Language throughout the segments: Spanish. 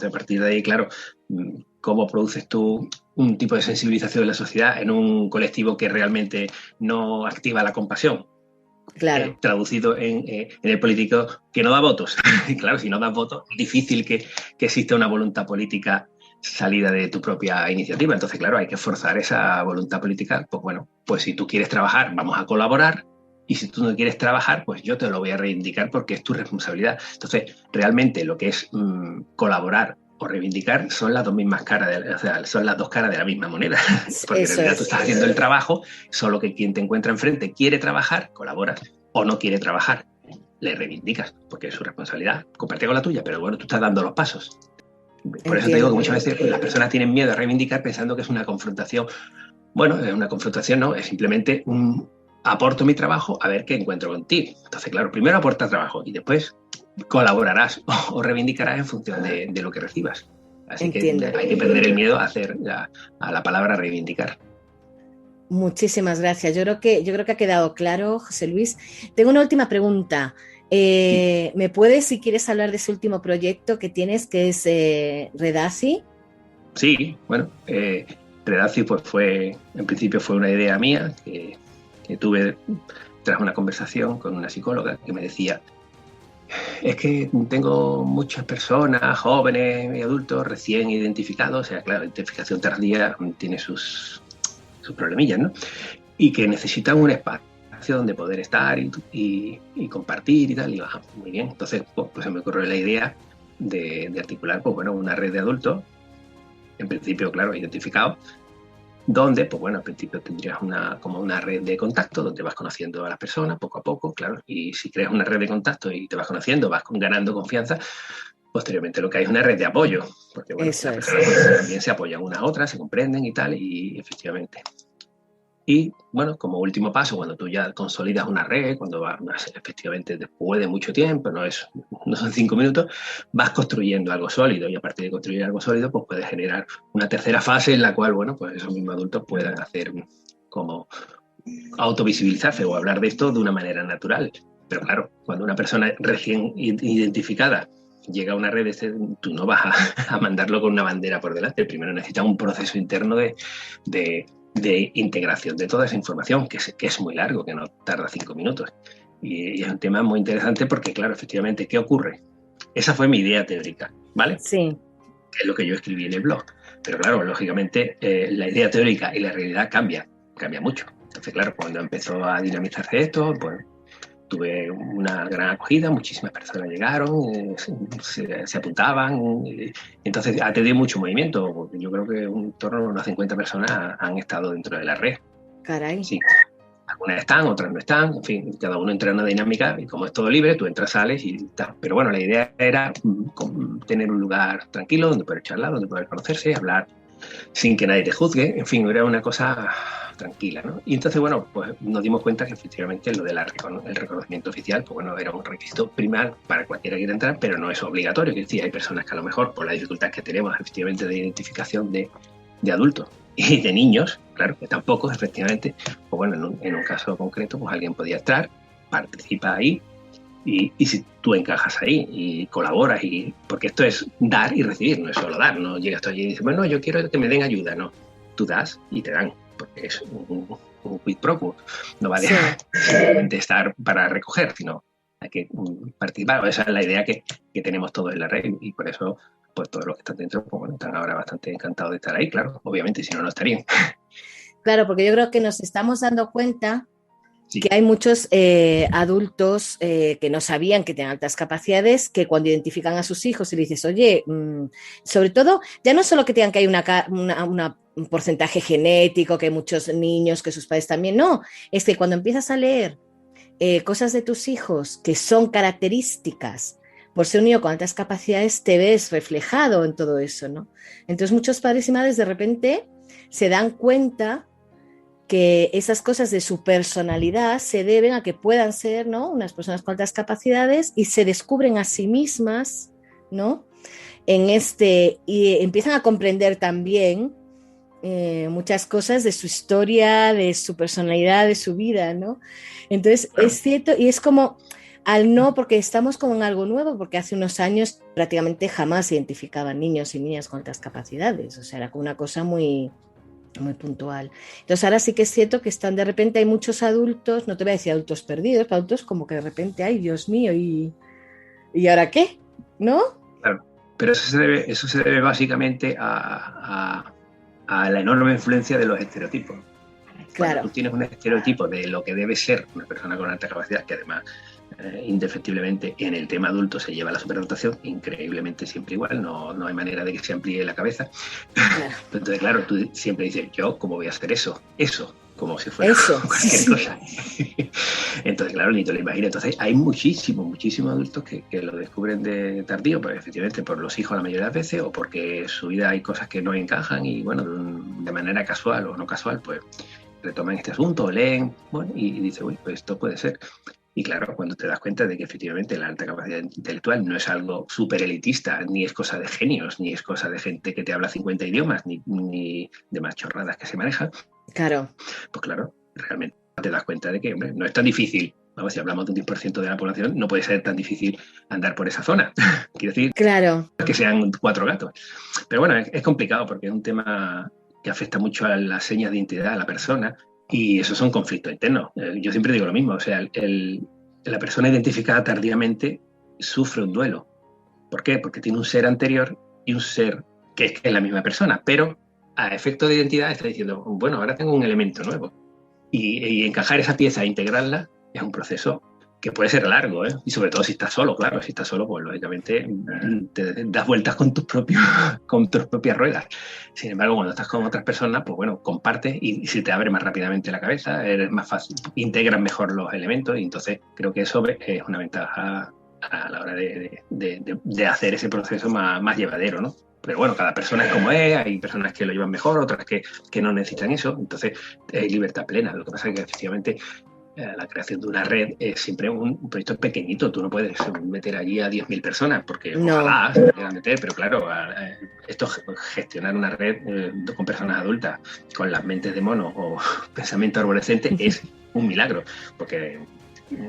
A partir de ahí, claro, ¿cómo produces tú un tipo de sensibilización de la sociedad en un colectivo que realmente no activa la compasión? Claro. Traducido en el político que no da votos. Claro, si no das votos, es difícil que exista una voluntad política salida de tu propia iniciativa. Entonces, claro, hay que forzar esa voluntad política. Pues bueno, pues si tú quieres trabajar, vamos a colaborar. Y si tú no quieres trabajar, pues yo te lo voy a reivindicar porque es tu responsabilidad. Entonces, realmente lo que es colaborar o reivindicar son las dos mismas caras, o sea, son las dos caras de la misma moneda. Porque en Eso realidad tú es. estás haciendo el trabajo, solo que quien te encuentra enfrente quiere trabajar, colaboras, o no quiere trabajar, le reivindicas, porque es su responsabilidad, compartida con la tuya, pero bueno, tú estás dando los pasos. Por eso te digo que Entiendo. muchas veces las personas tienen miedo a reivindicar pensando que es una confrontación. Bueno, es una confrontación, no, es simplemente aporto mi trabajo a ver qué encuentro contigo. Entonces, claro, primero aporta trabajo y después colaborarás o reivindicarás en función de lo que recibas. Así que Entiendo. hay que perder el miedo a la palabra reivindicar. Muchísimas gracias. Yo creo que ha quedado claro, José Luis. Tengo una última pregunta. Sí, ¿Me puedes, si quieres, hablar de ese último proyecto que tienes, que es Redasi? sí, bueno, Redacio pues en principio fue una idea mía que tuve tras una conversación con una psicóloga que me decía, es que tengo muchas personas, jóvenes y adultos recién identificados, o sea, claro, la identificación tardía tiene sus problemillas, ¿no? Y que necesitan un espacio donde poder estar y compartir y tal, y baja, muy bien. Entonces, pues se me ocurrió la idea de articular, pues bueno, una red de adultos, en principio, claro, identificados, donde, pues bueno, al principio tendrías como una red de contacto donde vas conociendo a las personas poco a poco, claro, y si creas una red de contacto y te vas conociendo, vas ganando confianza, posteriormente lo que hay es una red de apoyo, porque bueno, Eso las es. personas pues, también se apoyan unas a otras, se comprenden y tal, y efectivamente. Y bueno, como último paso, cuando tú ya consolidas una red, cuando vas efectivamente después de mucho tiempo, no son 5 minutos, vas construyendo algo sólido y a partir de construir algo sólido, pues puedes generar una tercera fase en la cual, bueno, pues esos mismos adultos puedan hacer como autovisibilizarse o hablar de esto de una manera natural. Pero claro, cuando una persona recién identificada llega a una red, tú no vas a mandarlo con una bandera por delante. Primero necesita un proceso interno de, de integración de toda esa información, que es muy largo, que no tarda 5 minutos. Y es un tema muy interesante porque, claro, efectivamente, ¿qué ocurre? Esa fue mi idea teórica, ¿vale? Sí, Que es lo que yo escribí en el blog. Pero claro, lógicamente, la idea teórica y la realidad cambia mucho. Entonces, claro, cuando empezó a dinamizarse esto, pues tuve una gran acogida, muchísimas personas llegaron, se apuntaban, entonces ha tenido mucho movimiento, porque yo creo que en torno a unas 50 personas han estado dentro de la red. caray. Sí, algunas están, otras no están, en fin, cada uno entra en una dinámica y como es todo libre, tú entras, sales y tal. Pero bueno, la idea era tener un lugar tranquilo donde poder charlar, donde poder conocerse, hablar sin que nadie te juzgue, en fin, era una cosa tranquila, ¿no? Y entonces, bueno, pues nos dimos cuenta que efectivamente lo del el reconocimiento oficial, pues bueno, era un requisito primal para cualquiera que quiera entrar, pero no es obligatorio, que decir, hay personas que a lo mejor, por la dificultad que tenemos efectivamente de identificación de adultos y de niños, claro, que tampoco, efectivamente, pues bueno, en un caso concreto, pues alguien podía entrar, participa ahí, y si tú encajas ahí y colaboras, porque esto es dar y recibir, no es solo dar, no llegas tú allí y dices, bueno, yo quiero que me den ayuda, no, tú das y te dan, porque es un quid pro quo, no vale Sí. simplemente estar para recoger, sino hay que participar, esa es la idea que tenemos todos en la red y por eso pues todos los que están dentro pues bueno, están ahora bastante encantados de estar ahí, claro, obviamente, si no, no estarían. Claro, porque yo creo que nos estamos dando cuenta que Sí, hay muchos adultos que no sabían que tenían altas capacidades, que cuando identifican a sus hijos y le dices, oye, sobre todo, ya no solo que tengan que hay un porcentaje genético, que hay muchos niños, que sus padres también, no, es que cuando empiezas a leer cosas de tus hijos que son características por ser un niño con altas capacidades, te ves reflejado en todo eso, ¿no? Entonces muchos padres y madres de repente se dan cuenta que esas cosas de su personalidad se deben a que puedan ser, ¿no?, unas personas con altas capacidades y se descubren a sí mismas, ¿no?, y empiezan a comprender también muchas cosas de su historia, de su personalidad, de su vida, ¿no? Entonces, claro. es cierto, y es como, al no, porque estamos como en algo nuevo, porque hace unos años prácticamente jamás se identificaban niños y niñas con altas capacidades, o sea, era como una cosa muy, muy puntual. Entonces ahora sí que es cierto que están de repente, hay muchos adultos, no te voy a decir adultos perdidos, pero adultos como que de repente, ay, Dios mío, ¿y ahora qué? ¿No? Claro, pero eso se debe básicamente a la enorme influencia de los estereotipos. Claro. Cuando tú tienes un estereotipo de lo que debe ser una persona con alta capacidad, que además indefectiblemente en el tema adulto se lleva la superdotación, increíblemente siempre igual, no hay manera de que se amplíe la cabeza. Claro. Entonces, claro, tú siempre dices, yo, ¿cómo voy a hacer eso? Como si fuera cualquier cosa. Entonces, claro, ni te lo imaginas. Entonces, hay muchísimos adultos que lo descubren de tardío, pues efectivamente por los hijos la mayoría de las veces, o porque en su vida hay cosas que no encajan y, bueno, de manera casual o no casual, pues retoman este asunto, leen, bueno, y dicen, uy, pues esto puede ser. Y claro, cuando te das cuenta de que efectivamente la alta capacidad intelectual no es algo súper elitista, ni es cosa de genios, ni es cosa de gente que te habla 50 idiomas, ni de más chorradas que se manejan. Claro. Pues claro, realmente te das cuenta de que, hombre, no es tan difícil. Vamos, si hablamos de un 10% de la población, no puede ser tan difícil andar por esa zona. Quiero decir, claro, que sean 4 gatos. Pero bueno, es complicado porque es un tema que afecta mucho a las señas de identidad de la persona. Y esos son conflictos internos. Yo siempre digo lo mismo, o sea, la persona identificada tardíamente sufre un duelo. ¿Por qué? Porque tiene un ser anterior y un ser que es la misma persona, pero a efecto de identidad está diciendo, bueno, ahora tengo un elemento nuevo. Y encajar esa pieza e integrarla es un proceso que puede ser largo, ¿eh? Y sobre todo si estás solo, claro, si estás solo, pues lógicamente te das vueltas con tus propias ruedas. Sin embargo, cuando estás con otras personas, pues bueno, compartes y se te abre más rápidamente la cabeza, eres más fácil, integras mejor los elementos y entonces creo que eso es una ventaja a la hora de hacer ese proceso más llevadero, ¿no? Pero bueno, cada persona es como es, hay personas que lo llevan mejor, otras que no necesitan eso, entonces hay libertad plena. Lo que pasa es que efectivamente la creación de una red es siempre un proyecto pequeñito, tú no puedes meter allí a 10.000 personas, porque ojalá se pudieran meter, pero claro, esto gestionar una red con personas adultas, con las mentes de mono o pensamiento arborescente es un milagro, porque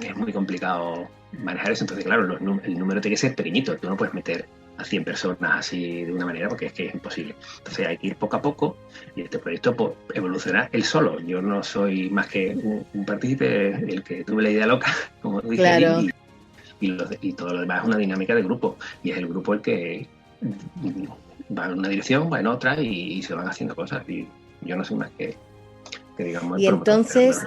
es muy complicado manejar eso, entonces claro, el número tiene que ser pequeñito, tú no puedes meter a 100 personas así de una manera porque es que es imposible. Entonces hay que ir poco a poco y este proyecto pues, evolucionará él solo. Yo no soy más que un partícipe, el que tuve la idea loca, como dije, claro. y todo lo demás es una dinámica de grupo y es el grupo el que va en una dirección, va en otra y se van haciendo cosas y yo no soy más que digamos... Y entonces,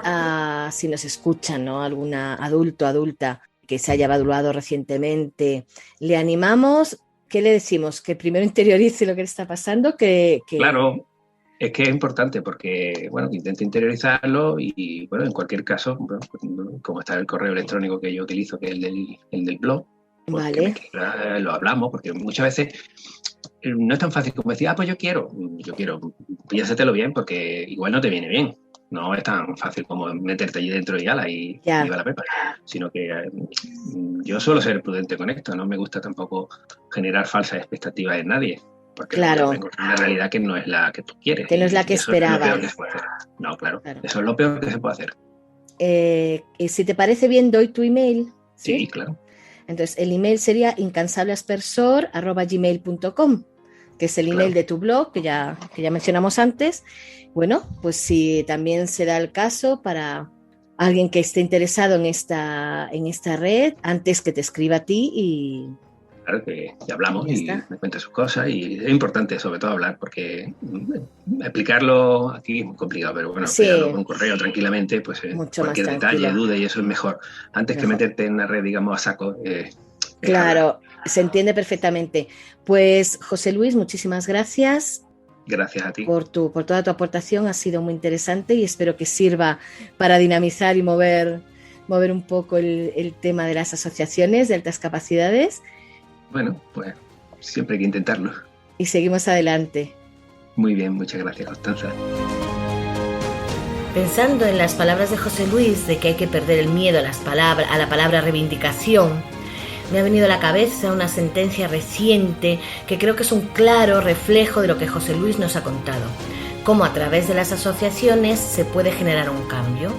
si nos escuchan, ¿no? Alguna adulta que se haya evaluado recientemente, le animamos. ¿Qué le decimos? Que primero interiorice lo que le está pasando, Claro, es que es importante porque, bueno, que intente interiorizarlo y, bueno, en cualquier caso, bueno, como está el correo electrónico que yo utilizo, que es el del blog, pues vale. Lo hablamos, porque muchas veces no es tan fácil como decir, pues yo quiero, piénsatelo bien porque igual no te viene bien. No es tan fácil como meterte allí dentro y ala y va la pepa, sino que yo suelo ser prudente con esto, no me gusta tampoco generar falsas expectativas en nadie, porque claro. tengo una realidad que no es la que tú quieres. Que no es la que esperabas. No, claro, eso es lo peor que se puede hacer. Si te parece bien, doy tu email. Sí, claro. Entonces, el email sería incansableaspersor@gmail.com, que es el email de tu blog, que ya mencionamos antes. Bueno, pues si también se da el caso para alguien que esté interesado en esta red, antes que te escriba a ti y... Claro que ya hablamos y me cuenta sus cosas y es importante sobre todo hablar porque explicarlo aquí es muy complicado, pero bueno, explicarlo con un correo tranquilamente, pues cualquier detalle, duda y eso es mejor. Antes que meterte en una red, digamos, a saco. Claro, se entiende perfectamente. Pues José Luis, muchísimas gracias. Gracias a ti. Por toda tu aportación, ha sido muy interesante y espero que sirva para dinamizar y mover un poco el tema de las asociaciones de altas capacidades. Bueno, pues siempre hay que intentarlo. Y seguimos adelante. Muy bien, muchas gracias, Constanza. Pensando en las palabras de José Luis de que hay que perder el miedo a la palabra reivindicación, me ha venido a la cabeza una sentencia reciente que creo que es un claro reflejo de lo que José Luis nos ha contado, cómo a través de las asociaciones se puede generar un cambio.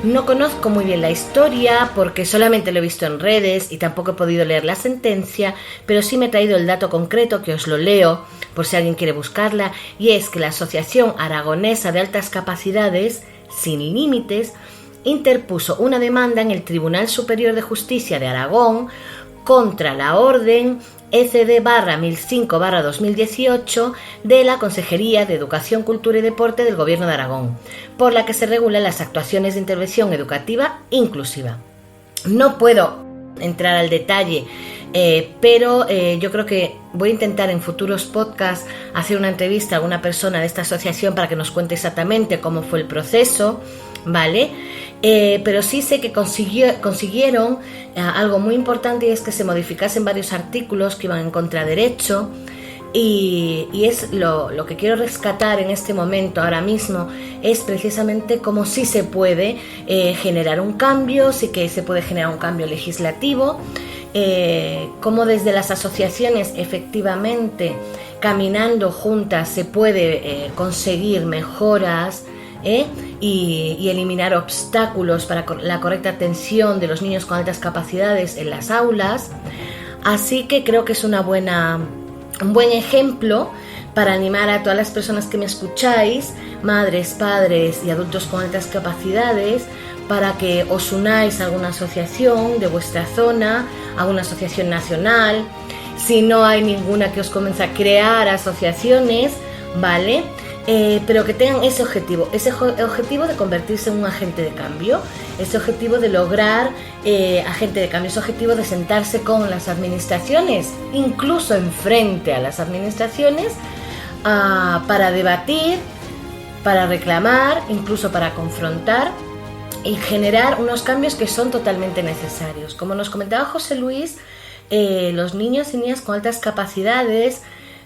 No conozco muy bien la historia porque solamente lo he visto en redes y tampoco he podido leer la sentencia, pero sí me he traído el dato concreto que os lo leo por si alguien quiere buscarla, y es que la Asociación Aragonesa de Altas Capacidades, Sin Límites, interpuso una demanda en el Tribunal Superior de Justicia de Aragón contra la Orden ECD-1005-2018 de la Consejería de Educación, Cultura y Deporte del Gobierno de Aragón, por la que se regulan las actuaciones de intervención educativa inclusiva. No puedo entrar al detalle, pero yo creo que voy a intentar en futuros podcasts hacer una entrevista a alguna persona de esta asociación para que nos cuente exactamente cómo fue el proceso, ¿vale? Pero sí sé que consiguieron algo muy importante, y es que se modificasen varios artículos que iban en contraderecho, y es lo que quiero rescatar en este momento, ahora mismo, es precisamente cómo sí se puede generar un cambio, sí que se puede generar un cambio legislativo, cómo desde las asociaciones efectivamente caminando juntas se puede conseguir mejoras, y eliminar obstáculos para la correcta atención de los niños con altas capacidades en las aulas. Así que creo que es un buen ejemplo para animar a todas las personas que me escucháis, madres, padres y adultos con altas capacidades, para que os unáis a alguna asociación de vuestra zona, a una asociación nacional. Si no hay ninguna, que os comience a crear asociaciones, ¿vale? Pero que tengan ese objetivo de convertirse en un agente de cambio, ese objetivo de lograr agente de cambio, ese objetivo de sentarse con las administraciones, incluso enfrente a las administraciones, para debatir, para reclamar, incluso para confrontar y generar unos cambios que son totalmente necesarios. Como nos comentaba José Luis, los niños y niñas con altas capacidades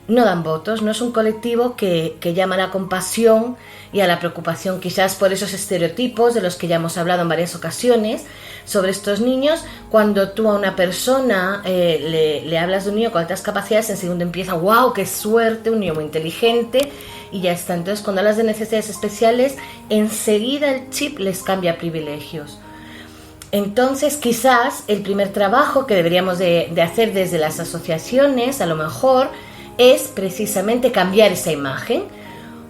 no dan votos, no es un colectivo que llama a la compasión y a la preocupación, quizás por esos estereotipos de los que ya hemos hablado en varias ocasiones sobre estos niños. Cuando tú a una persona le hablas de un niño con altas capacidades, en segundo empieza, ¡wow, qué suerte, un niño muy inteligente! Y ya está. Entonces, cuando hablas de necesidades especiales, enseguida el chip les cambia a privilegios. Entonces, quizás el primer trabajo que deberíamos de hacer desde las asociaciones, a lo mejor, es precisamente cambiar esa imagen,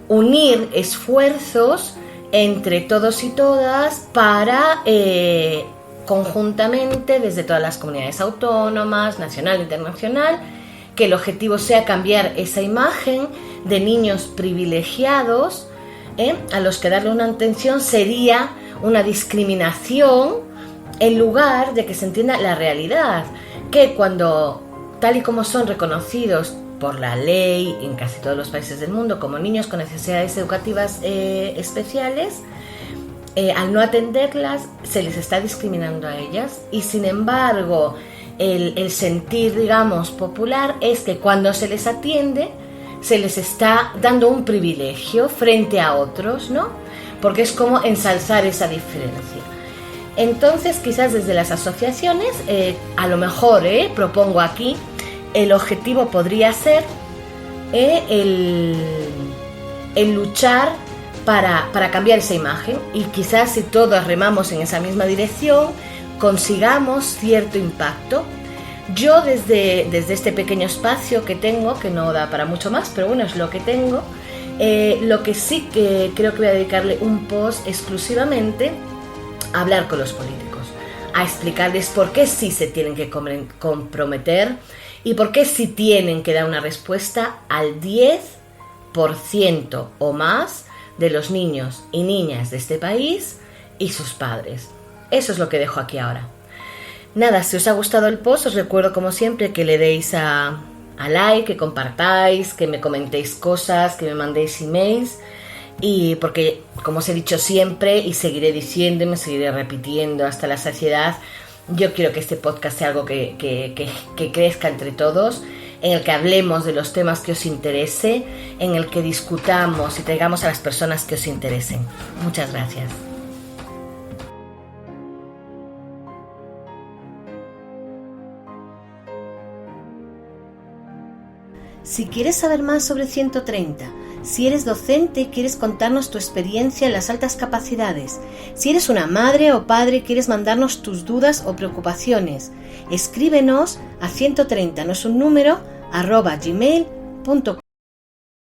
unir esfuerzos entre todos y todas para conjuntamente, desde todas las comunidades autónomas, nacional e internacional, que el objetivo sea cambiar esa imagen de niños privilegiados, a los que darle una atención sería una discriminación, en lugar de que se entienda la realidad, que cuando, tal y como son reconocidos por la ley en casi todos los países del mundo como niños con necesidades educativas especiales, al no atenderlas se les está discriminando a ellas, y sin embargo el sentir, digamos, popular es que cuando se les atiende se les está dando un privilegio frente a otros, ¿no? Porque es como ensalzar esa diferencia. Entonces, quizás desde las asociaciones, a lo mejor propongo aquí, el objetivo podría ser el luchar para cambiar esa imagen, y quizás si todos remamos en esa misma dirección consigamos cierto impacto. Yo desde este pequeño espacio que tengo, que no da para mucho más, pero bueno, es lo que tengo, lo que sí que creo que voy a dedicarle un post exclusivamente a hablar con los políticos, a explicarles por qué sí se tienen que comprometer y por qué sí tienen que dar una respuesta al 10% o más de los niños y niñas de este país y sus padres. Eso es lo que dejo aquí ahora. Nada, si os ha gustado el post, os recuerdo como siempre que le deis a like, que compartáis, que me comentéis cosas, que me mandéis emails, y porque, como os he dicho siempre y seguiré diciendo y me seguiré repitiendo hasta la saciedad, yo quiero que este podcast sea algo que crezca entre todos, en el que hablemos de los temas que os interese, en el que discutamos y traigamos a las personas que os interesen. Muchas gracias. Si quieres saber más sobre 130 Si eres docente, quieres contarnos tu experiencia en las altas capacidades. Si eres una madre o padre, quieres mandarnos tus dudas o preocupaciones. Escríbenos a 130, no es un número, @gmail.com.